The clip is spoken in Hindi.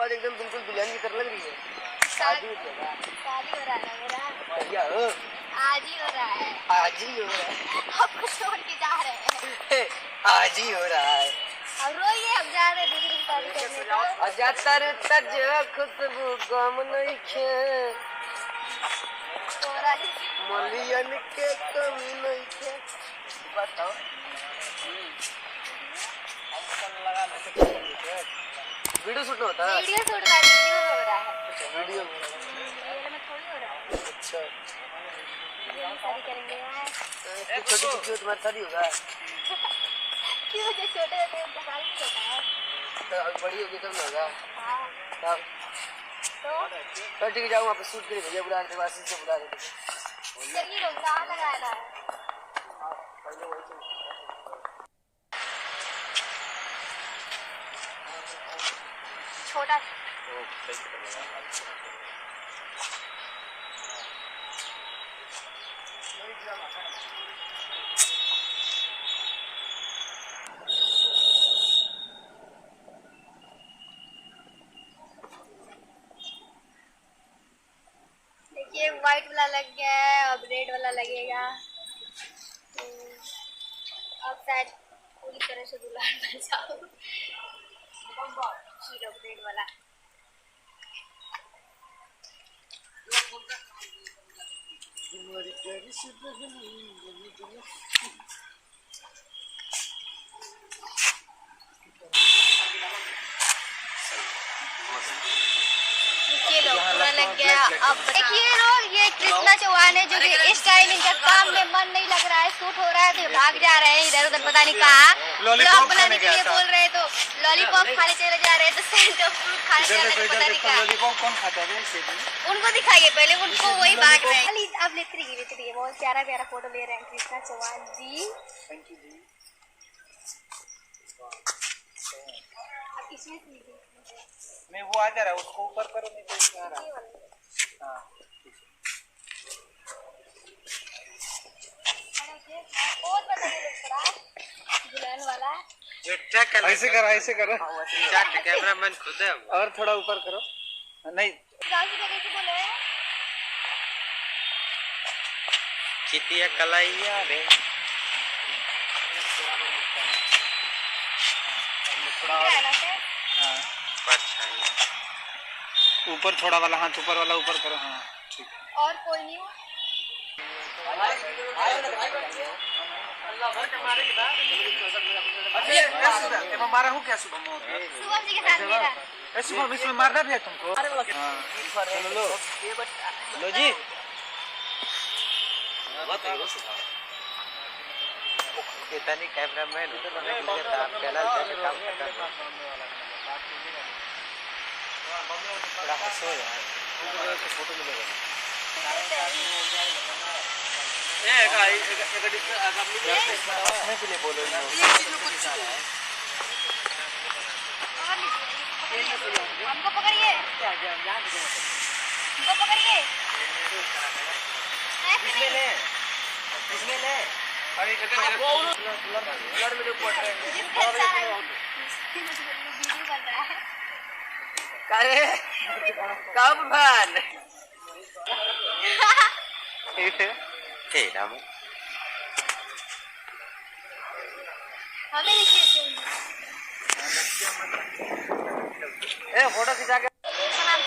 आज एकदम बिल्कुल दुल्हन की तरह लग रही है। शादी हो रहा है मेरा। भैया हो आज ही हो रहा है। आज ही हो रहा है। आपको छोड़ के जा रहे हैं। आज ही हो रहा है। अब रोइए, हम जा रहे हैं दूसरी शादी करने को। अजातर तज खुशबू गम नहीं खे मलियन के कमी नहीं खे। बताओ वीडियो शूट होता है। वीडियो शूट का वीडियो हो रहा है। अच्छा वीडियो में थोड़ी हो रहा है। अच्छा शादी करेंगे यार। छोटी छोटी तुम्हारी शादी होगा। क्यों जो छोटे होते हैं उनका शादी नहीं होता है। तो बड़ी होगी तब ना होगा। हाँ तो ठीक है जाओ वहाँ पे शूट करिए भैया बुला रहे वासी से बुला रहे चलिए लोग कहाँ लगाना है। छोटा देखिए व्हाइट वाला लग गया है, अब रेड वाला लगेगा। तो अब शायद पूरी तरह से दुल्हन बन जाओ। हीरो रेड वाला पूरा लग गया। अब देखिए लोग, ये कृष्णा चौहान है जो कि इस टाइम इनका काम में मन नहीं लग रहा है, शूट हो रहा है तो भाग जा रहे हैं इधर उधर, पता नहीं कहाँ ब्लॉग बनाने के लिए बोल रहे हैं तो लॉलीपॉप खाने चले जा रहे हैं, तो सेंटर फ्रूट खाने चले रहे, पता नहीं कहाँ। कौन खाता है उनको दिखाइए पहले, उनको वही भाग रहे हैं। अब लेते रहिए, बहुत प्यारा प्यारा फोटो ले रहे हैं कृष्णा चौहान जी। इसमें मैं वो आ जा रहा है उसको ऊपर करो नहीं तो इसमें आ रहा है। हाँ और बताइए दुल्हन वाला ऐसे करो कैमरामैन खुद है और थोड़ा ऊपर करो नहीं बोले चितिया कलाइया रे ऊपर थोड़ा वाला हाथ ऊपर वाला ऊपर करो। हाँ ठीक है। और कोई नहीं मारा हूँ क्या सुबह शुभम जी के साथ मेरा शुभम इसमें मारना भी है तुमको। लो जी इतनी कैमरामैन फोटो मिलेगा। बोलो हमको पकड़िए, हमको पकड़िए। अरे कब भान हमें फोटो खिंचा के नाम